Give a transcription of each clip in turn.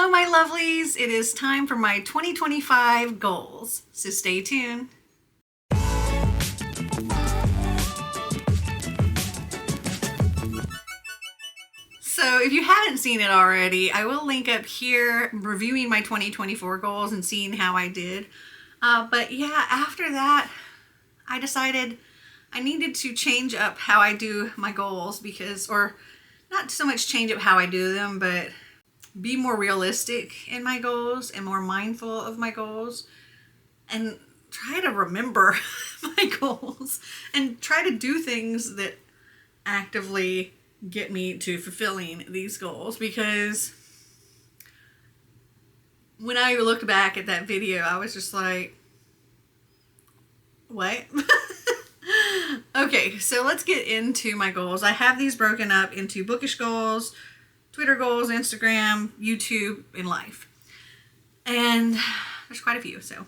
Hello, my lovelies. It is time for my 2025 goals, so stay tuned. So if you haven't seen it already, I will link up here reviewing my 2024 goals and seeing how I did. But yeah, after that, I decided I needed to change up how I do my goals or not so much change up how I do them, but be more realistic in my goals and more mindful of my goals and try to remember my goals and try to do things that actively get me to fulfilling these goals. Because when I looked back at that video, I was just like, what? Okay, so let's get into my goals. I have these broken up into Bookish goals, Twitter goals, Instagram, YouTube, and life. And there's quite a few. So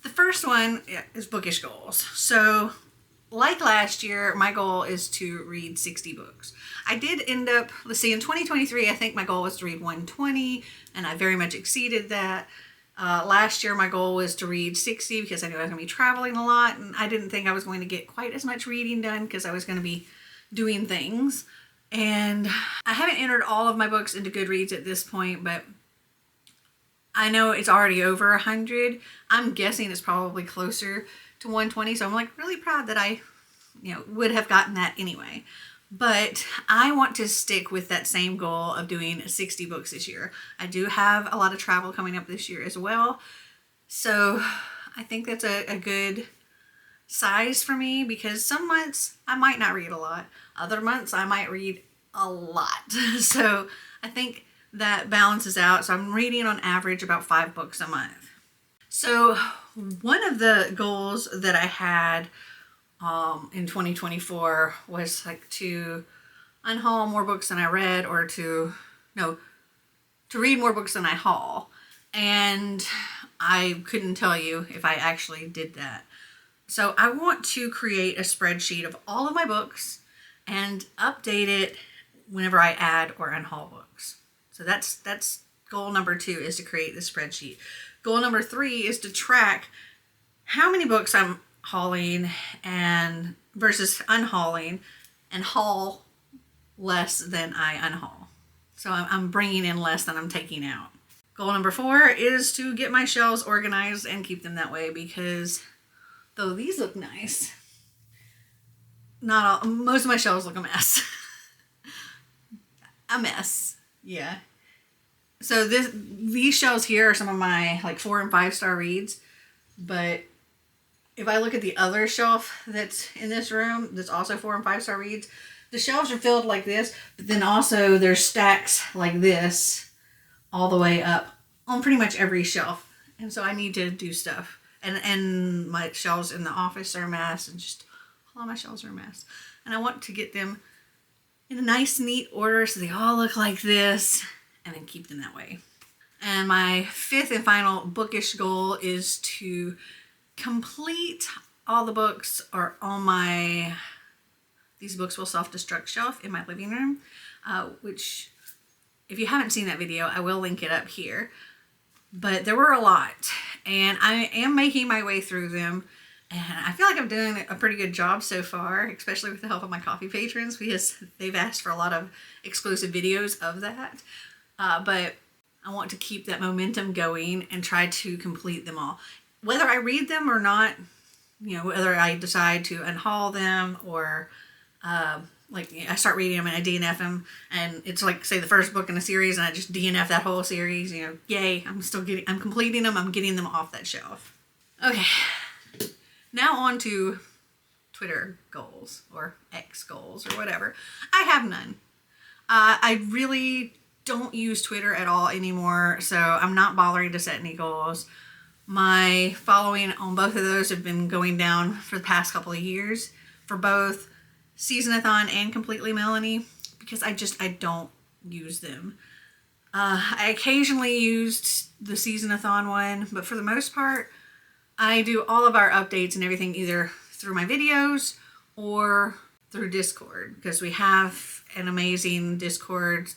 the first one is Bookish goals. So like last year, my goal is to read 60 books. I did end up, let's see, in 2023, I think my goal was to read 120, and I very much exceeded that. Last year, my goal was to read 60 because I knew I was going to be traveling a lot, and I didn't think I was going to get quite as much reading done because I was going to be doing things. And I haven't entered all of my books into Goodreads at this point, but I know it's already over 100. I'm guessing it's probably closer to 120, so I'm like really proud that I would have gotten that anyway. But I want to stick with that same goal of doing 60 books this year. I do have a lot of travel coming up this year as well, so I think that's a good size for me, because some months I might not read a lot, other months I might read a lot. So I think that balances out. So I'm reading on average about 5 books a month. So one of the goals that I had in 2024 was like to unhaul more books than I read, or to read more books than I haul. And I couldn't tell you if I actually did that. So I want to create a spreadsheet of all of my books and update it whenever I add or unhaul books. So that's goal number 2, is to create this spreadsheet. Goal number 3 is to track how many books I'm hauling and versus unhauling, and haul less than I unhaul. So I'm bringing in less than I'm taking out. Goal number 4 is to get my shelves organized and keep them that way, because though these look nice, most of my shelves look a mess. A mess, yeah. So these shelves here are some of my like 4 and 5 star reads, but if I look at the other shelf that's in this room, that's also 4 and 5 star reads, the shelves are filled like this, but then also there's stacks like this all the way up on pretty much every shelf. And so I need to do stuff. And my shelves in the office are a mess, and just all of my shelves are a mess. And I want to get them in a nice, neat order so they all look like this, and then keep them that way. And my 5th and final bookish goal is to complete all the books or all my These Books Will Self-Destruct shelf in my living room, which if you haven't seen that video, I will link it up here. But there were a lot, and I am making my way through them, and I feel like I'm doing a pretty good job so far, especially with the help of my coffee patrons, because they've asked for a lot of exclusive videos of that. But I want to keep that momentum going and try to complete them all. Whether I read them or not, whether I decide to unhaul them or I start reading them and I DNF them, and it's like, say, the first book in a series and I just DNF that whole series, yay, I'm completing them, I'm getting them off that shelf. Okay, now on to Twitter goals or X goals or whatever. I have none. I really don't use Twitter at all anymore, so I'm not bothering to set any goals. My following on both of those have been going down for the past couple of years, for both Season-a-thon and Completely Melanie, because I don't use them. I occasionally used the Season-a-thon one, but for the most part, I do all of our updates and everything either through my videos or through Discord, because we have an amazing Discord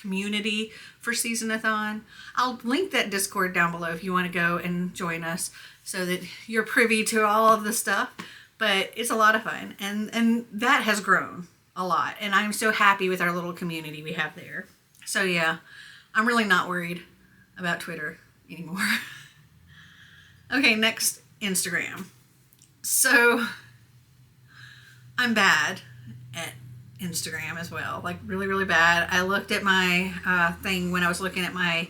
community for Season-a-thon. I'll link that Discord down below if you want to go and join us so that you're privy to all of the stuff. But it's a lot of fun, and that has grown a lot, and I'm so happy with our little community we have there. So yeah, I'm really not worried about Twitter anymore. Okay, next, Instagram. So I'm bad at Instagram as well, like really, really bad. I looked at my thing when I was looking at my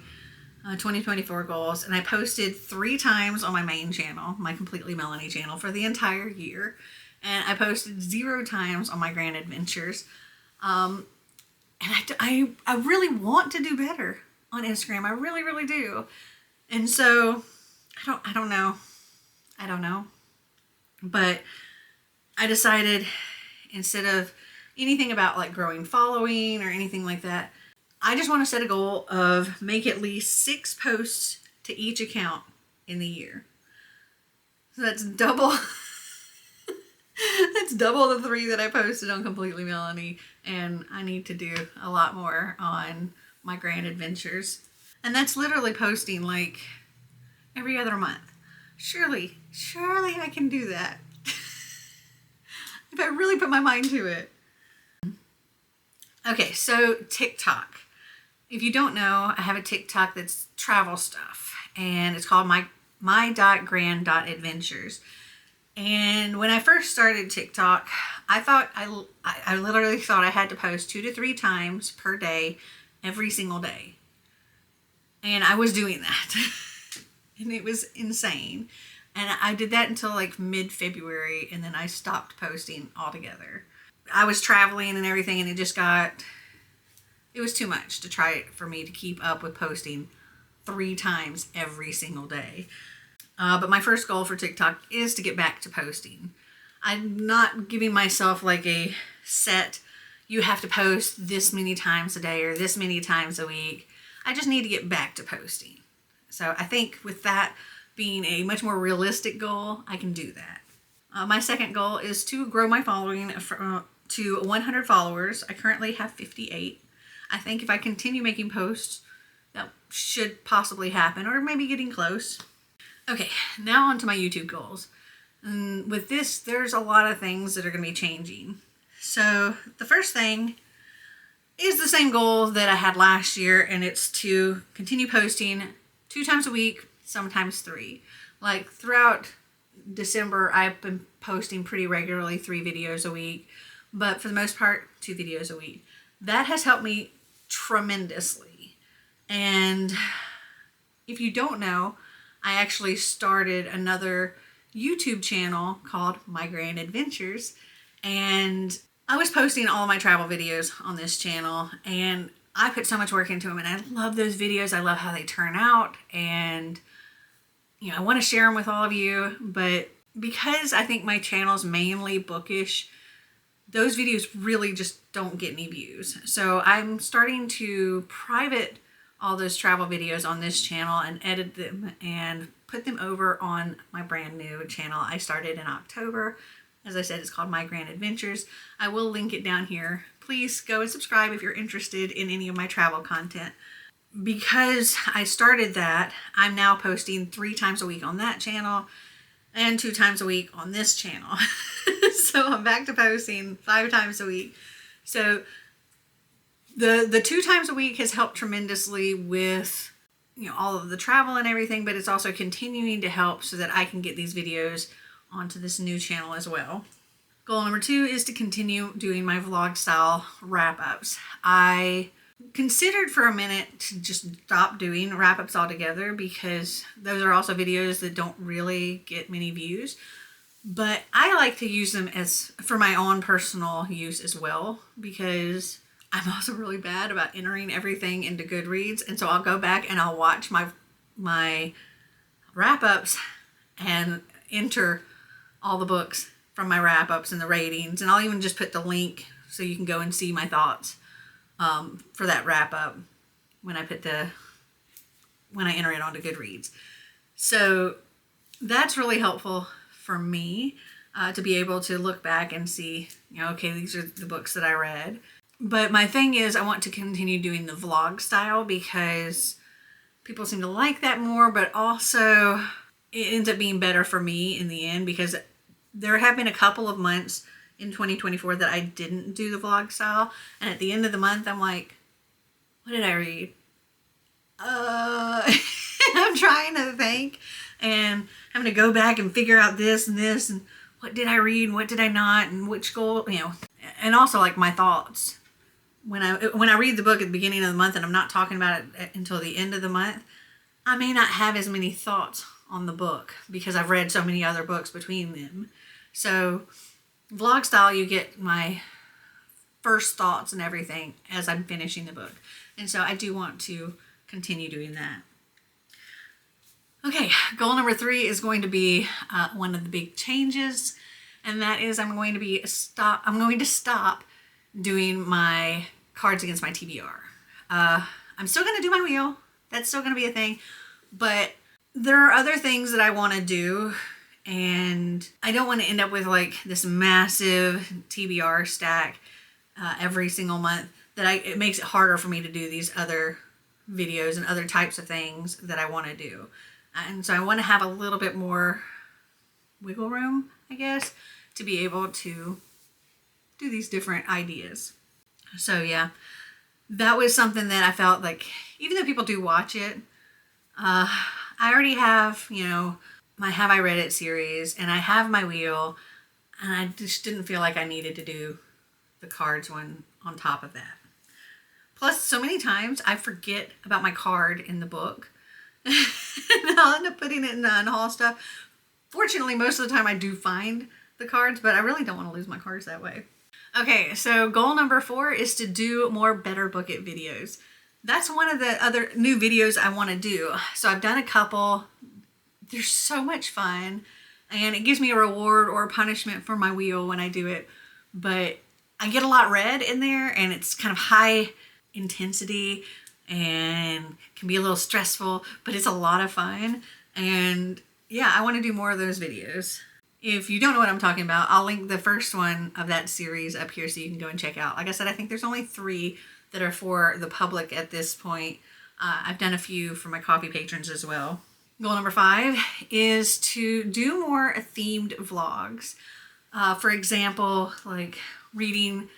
2024 goals, and I posted 3 times on my main channel, my Completely Melanie channel, for the entire year, and I posted 0 times on my Grand Adventures. And I really want to do better on Instagram. I really, really do. And so I don't know, but I decided, instead of anything about like growing following or anything like that, I just want to set a goal of make at least 6 posts to each account in the year. So that's double. That's double the 3 that I posted on Completely Melanie, and I need to do a lot more on my Grand Adventures. And that's literally posting like every other month. Surely I can do that. If I really put my mind to it. Okay, so TikTok. If you don't know, I have a TikTok that's travel stuff, and it's called my.grand.adventures. And when I first started TikTok, I literally thought I had to post 2 to 3 times per day, every single day. And I was doing that. And it was insane. And I did that until like mid-February, and then I stopped posting altogether. I was traveling and everything, and it was too much to try for me to keep up with posting 3 times every single day. But my first goal for TikTok is to get back to posting. I'm not giving myself like a set, you have to post this many times a day or this many times a week. I just need to get back to posting. So I think with that being a much more realistic goal, I can do that. My second goal is to grow my following to 100 followers. I currently have 58. I think if I continue making posts, that should possibly happen, or maybe getting close. Okay, now on to my YouTube goals. And with this, there's a lot of things that are going to be changing. So the first thing is the same goal that I had last year, and it's to continue posting 2 times a week, sometimes 3. Like throughout December, I've been posting pretty regularly 3 videos a week, but for the most part, 2 videos a week. That has helped me tremendously. And if you don't know, I actually started another YouTube channel called My Grand Adventures, and I was posting all my travel videos on this channel, and I put so much work into them, and I love those videos. I love how they turn out, and I want to share them with all of you, but because I think my channel is mainly bookish, those videos really just don't get any views. So I'm starting to private all those travel videos on this channel and edit them and put them over on my brand new channel I started in October. As I said, it's called My Grand Adventures. I will link it down here. Please go and subscribe if you're interested in any of my travel content. Because I started that, I'm now posting 3 times a week on that channel and 2 times a week on this channel. So I'm back to posting 5 times a week. So the 2 times a week has helped tremendously with all of the travel and everything, but it's also continuing to help so that I can get these videos onto this new channel as well. Goal number 2 is to continue doing my vlog style wrap-ups. I considered for a minute to just stop doing wrap-ups altogether, because those are also videos that don't really get many views. But I like to use them as for my own personal use as well, because I'm also really bad about entering everything into Goodreads, and so I'll go back and I'll watch my wrap-ups and enter all the books from my wrap-ups and the ratings, and I'll even just put the link so you can go and see my thoughts for that wrap-up when I enter it onto Goodreads. So that's really helpful for me to be able to look back and see, okay, these are the books that I read. But my thing is I want to continue doing the vlog style because people seem to like that more, but also it ends up being better for me in the end because there have been a couple of months in 2024 that I didn't do the vlog style. And at the end of the month, I'm like, what did I read? I'm trying to think and having to go back and figure out this and this and what did I read and what did I not and which goal, you know, and also like my thoughts. When I read the book at the beginning of the month and I'm not talking about it until the end of the month, I may not have as many thoughts on the book because I've read so many other books between them. So vlog style, you get my first thoughts and everything as I'm finishing the book. And so I do want to continue doing that. Okay, goal number 3 is going to be one of the big changes, and that is I'm going to stop doing my cards against my TBR. I'm still going to do my wheel. That's still going to be a thing, but there are other things that I want to do, and I don't want to end up with like this massive TBR stack every single month that it makes it harder for me to do these other videos and other types of things that I want to do. And so I want to have a little bit more wiggle room, I guess, to be able to do these different ideas. So yeah, that was something that I felt like, even though people do watch it, I already have, you know, my Have I Read It series, and I have my wheel, and I just didn't feel like I needed to do the cards one on top of that. Plus, so many times I forget about my card in the book. And I'll end up putting it in the unhaul stuff. Fortunately, most of the time I do find the cards, but I really don't want to lose my cards that way. Okay, so goal number 4 is to do more Better Book It videos. That's one of the other new videos I want to do. So I've done a couple. They're so much fun, and it gives me a reward or a punishment for my wheel when I do it. But I get a lot read in there, and it's kind of high intensity and can be a little stressful, but it's a lot of fun. And yeah, I want to do more of those videos. If you don't know what I'm talking about, I'll link the first one of that series up here so you can go and check out. Like I said, I think there's only 3 that are for the public at this point. I've done a few for my coffee patrons as well. Goal number 5 is to do more themed vlogs. For example, like reading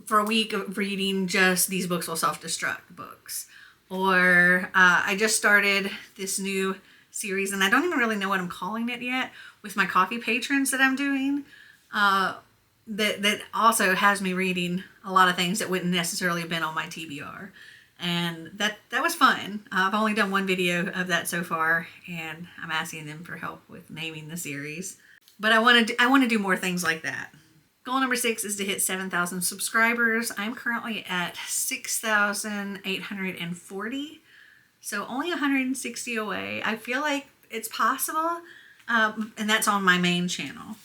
for a week of reading just These Books Will Self-Destruct books. Or I just started this new series, and I don't even really know what I'm calling it yet, with my coffee patrons that I'm doing. That also has me reading a lot of things that wouldn't necessarily have been on my TBR. And that was fun. I've only done one video of that so far, and I'm asking them for help with naming the series. But I want to do more things like that. Goal number 6 is to hit 7,000 subscribers. I'm currently at 6,840, so only 160 away. I feel like it's possible, and that's on my main channel.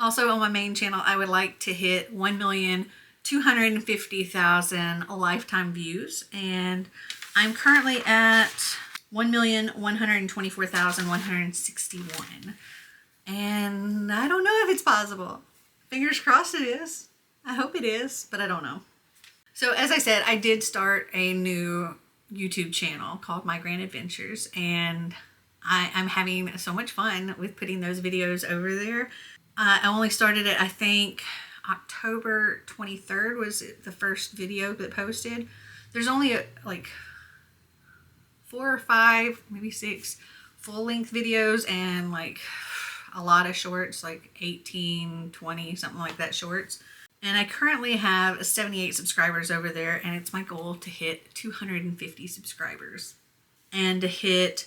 Also on my main channel, I would like to hit 1,250,000 lifetime views, and I'm currently at 1,124,161. And I don't know if it's possible. Fingers crossed it is. I hope it is, but I don't know. So as I said, I did start a new YouTube channel called My Grand Adventures, and I'm having so much fun with putting those videos over there. I only started it, I think, October 23rd was the first video that posted. There's only like 4 or 5, maybe 6 full-length videos and like a lot of shorts, like 18, 20, something like that shorts. And I currently have 78 subscribers over there, and it's my goal to hit 250 subscribers and to hit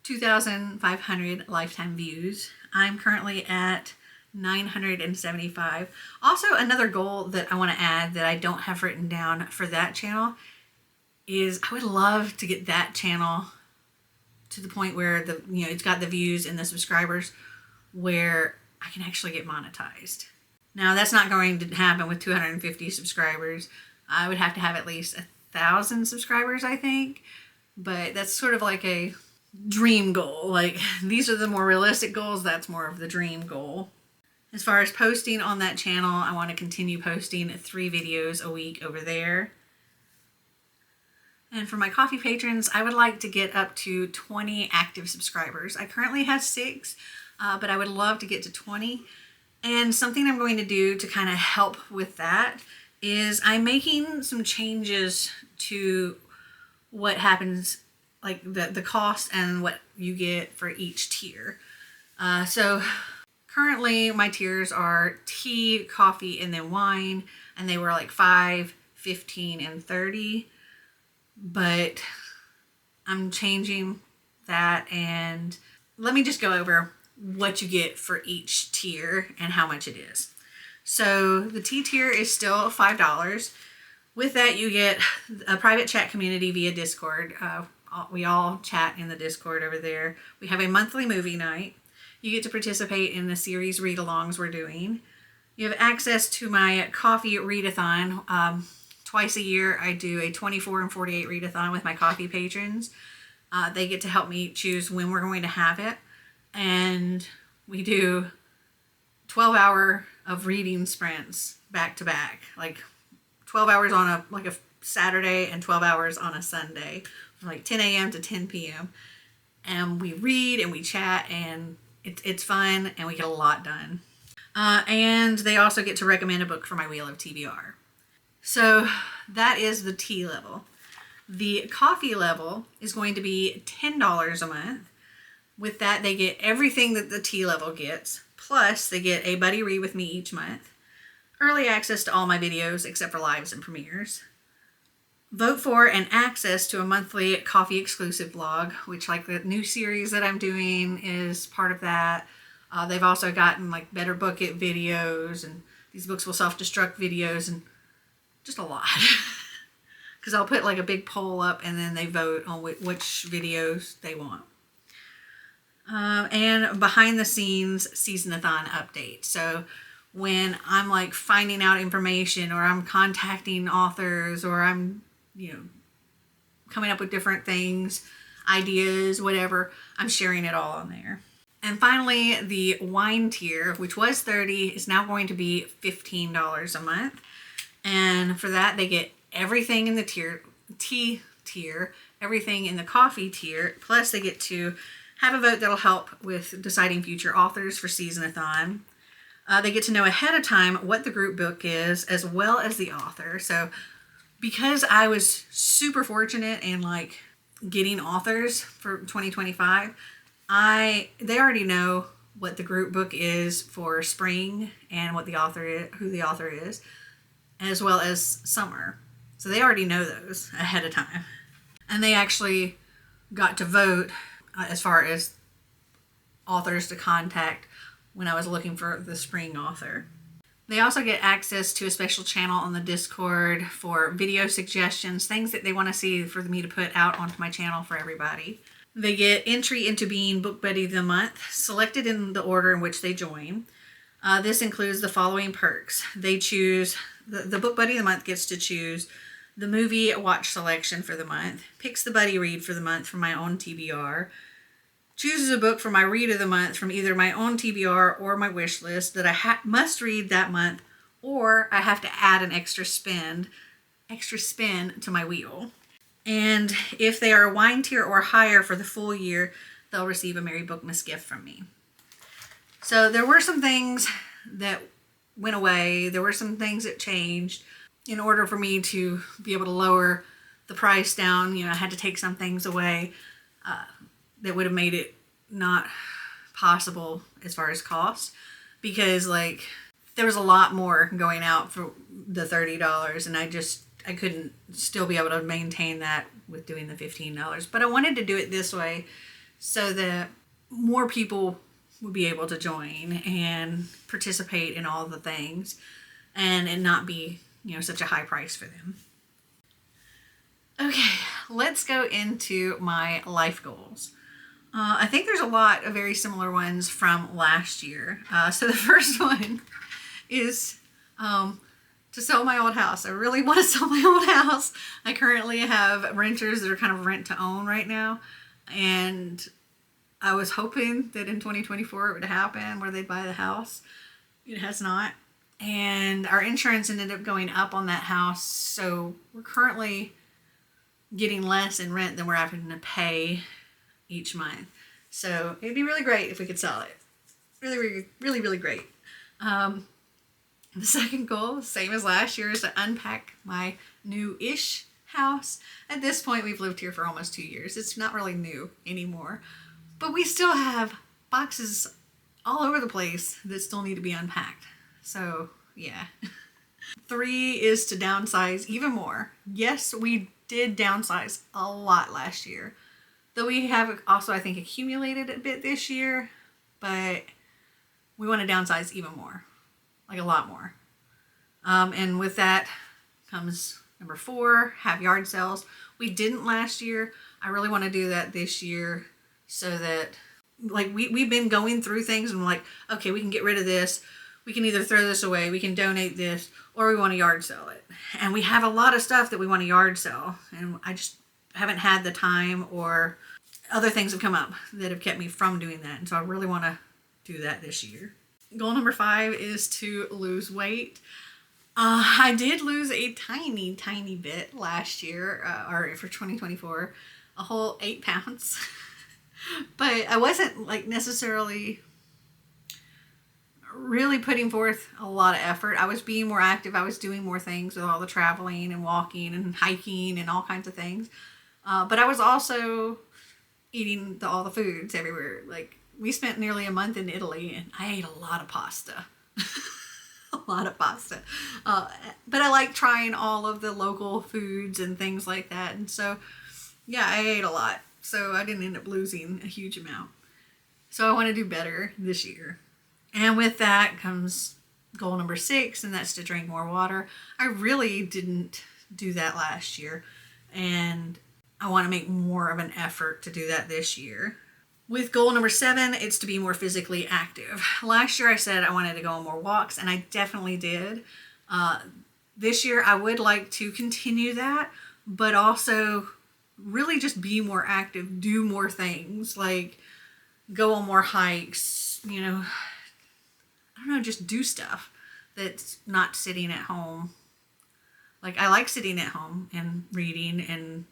2,500 lifetime views. I'm currently at 975. Also, another goal that I want to add that I don't have written down for that channel is I would love to get that channel to the point where it's got the views and the subscribers where I can actually get monetized. Now, that's not going to happen with 250 subscribers. I would have to have at least 1,000 subscribers, I think. But that's sort of like a dream goal. Like, these are the more realistic goals. That's more of the dream goal. As far as posting on that channel, I want to continue posting 3 videos a week over there. And for my coffee patrons, I would like to get up to 20 active subscribers. I currently have 6, but I would love to get to 20. And something I'm going to do to kind of help with that is I'm making some changes to what happens, like the cost and what you get for each tier. So currently my tiers are tea, coffee, and then wine, and they were like $5, $15, and $30. But I'm changing that, and let me just go over what you get for each tier and how much it is. So the tea tier is still $5. With that, you get a private chat community via Discord. We all chat in the Discord over there. We have a monthly movie night. You get to participate in the series read-alongs we're doing. You have access to my coffee readathon. Twice a year, I do a 24 and 48 readathon with my coffee patrons. They get to help me choose when we're going to have it. And we do 12-hour of reading sprints back to back. Like 12 hours on a Saturday and 12 hours on a Sunday. From like 10 a.m. to 10 p.m. And we read and we chat, and it's fun, and we get a lot done. And they also get to recommend a book for my Wheel of TBR. So that is the tea level. The coffee level is going to be $10 a month. With that, they get everything that the tea level gets, plus they get a buddy read with me each month, early access to all my videos except for lives and premieres, vote for and access to a monthly coffee exclusive blog, which like the new series that I'm doing is part of that. They've also gotten like better book it videos, and these books will self-destruct videos, and just a lot. Because I'll put like a big poll up, and then they vote on which videos they want. And behind the scenes season-a-thon update. So when I'm like finding out information, or I'm contacting authors, or I'm, coming up with different things, ideas, whatever, I'm sharing it all on there. And finally, the wine tier, which was $30, is now going to be $15 a month. And for that, they get everything in the tea tier, everything in the coffee tier, plus they get to have a vote that'll help with deciding future authors for season-a-thon. They get to know ahead of time what the group book is, as well as the author. So because I was super fortunate in like getting authors for 2025, they already know what the group book is for spring and what the author is, who the author is, as well as summer. So they already know those ahead of time. And they actually got to vote as far as authors to contact when I was looking for the spring author. They also get access to a special channel on the Discord for video suggestions, things that they want to see for me to put out onto my channel for everybody. They get entry into being Book Buddy of the Month, selected in the order in which they join. This includes the following perks. They choose, the Book Buddy of the Month gets to choose the movie watch selection for the month, picks the buddy read for the month from my own TBR, chooses a book for my read of the month from either my own TBR or my wish list that I must read that month, or I have to add an extra spin to my wheel. And if they are a wine tier or higher for the full year, they'll receive a Merry Bookmas gift from me. So there were some things that went away. There were some things that changed. In order for me to be able to lower the price down, I had to take some things away that would have made it not possible as far as cost, because like there was a lot more going out for the $30, and I couldn't still be able to maintain that with doing the $15. But I wanted to do it this way so that more people would be able to join and participate in all the things, and not be such a high price for them. Okay, let's go into my life goals. I think there's a lot of very similar ones from last year. So the first one is to sell my old house. I really want to sell my old house. I currently have renters that are kind of rent to own right now. And I was hoping that in 2024 it would happen where they'd buy the house. It has not. And our insurance ended up going up on that house. So we're currently getting less in rent than we're having to pay each month. So it'd be really great if we could sell it. Really, really, really, really great. The second goal, same as last year, is to unpack my new-ish house. At this point, we've lived here for almost 2 years. It's not really new anymore. But we still have boxes all over the place that still need to be unpacked. So, yeah. 3 is to downsize even more. Yes, we did downsize a lot last year. Though we have also, I think, accumulated a bit this year. But we want to downsize even more. Like a lot more. And with that comes number 4, have yard sales. We didn't last year. I really want to do that this year so that, like, we've been going through things and like, okay, we can get rid of this. We can either throw this away, we can donate this, or we want to yard sell it. And we have a lot of stuff that we want to yard sell. And I just haven't had the time, or other things have come up that have kept me from doing that. And so I really want to do that this year. Goal number 5 is to lose weight. I did lose a tiny bit last year, or for 2024, a whole 8 pounds. But I wasn't like necessarily really putting forth a lot of effort. I was being more active. I was doing more things with all the traveling and walking and hiking and all kinds of things. But I was also eating all the foods everywhere. Like, we spent nearly a month in Italy and I ate a lot of pasta. A lot of pasta. But I like trying all of the local foods and things like that. And so, yeah, I ate a lot. So I didn't end up losing a huge amount. So I want to do better this year. And with that comes goal number 6, and that's to drink more water. I really didn't do that last year. And I want to make more of an effort to do that this year. With goal number 7, it's to be more physically active. Last year I said I wanted to go on more walks, and I definitely did. This year I would like to continue that, but also really just be more active, do more things, like go on more hikes, you know, I don't know, just do stuff that's not sitting at home. Like, I like sitting at home and reading and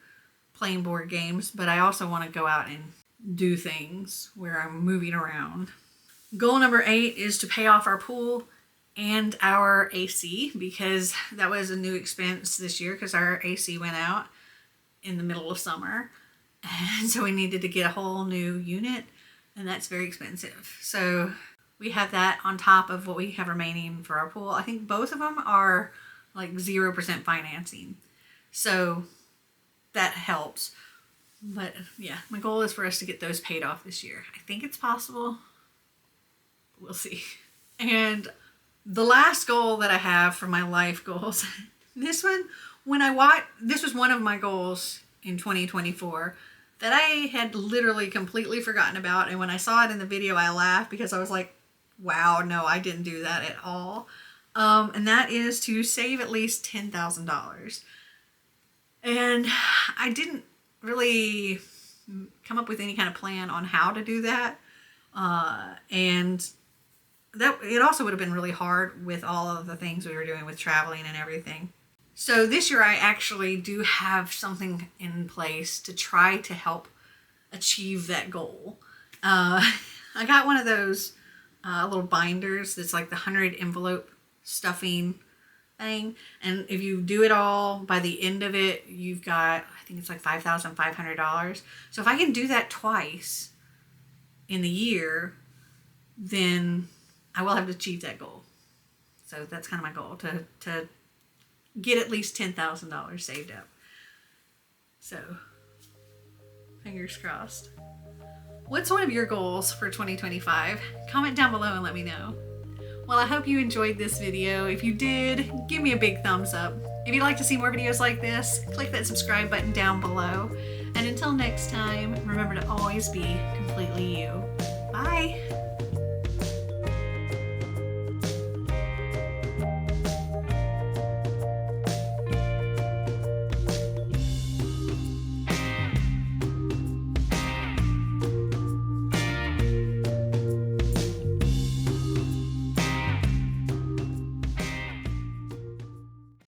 playing board games, but I also want to go out and do things where I'm moving around. Goal number 8 is to pay off our pool and our AC, because that was a new expense this year because our AC went out in the middle of summer. And so we needed to get a whole new unit, and that's very expensive. So we have that on top of what we have remaining for our pool. I think both of them are like 0% financing. So that helps. But yeah, my goal is for us to get those paid off this year. I think it's possible. We'll see. And the last goal that I have for my life goals, this one, this was one of my goals in 2024 that I had literally completely forgotten about. And when I saw it in the video, I laughed because I was like, wow, no, I didn't do that at all. And that is to save at least $10,000. And I didn't really come up with any kind of plan on how to do that. And that it also would have been really hard with all of the things we were doing with traveling and everything. So this year I actually do have something in place to try to help achieve that goal. I got one of those little binders that's like the 100 envelope stuffing thing. And if you do it all, by the end of it, you've got, I think it's like $5,500. So if I can do that twice in the year, then I will have achieved that goal. So that's kind of my goal, to get at least $10,000 saved up. So, fingers crossed. What's one of your goals for 2025? Comment down below and let me know. Well, I hope you enjoyed this video. If you did, give me a big thumbs up. If you'd like to see more videos like this, click that subscribe button down below. And until next time, remember to always be completely you. Bye!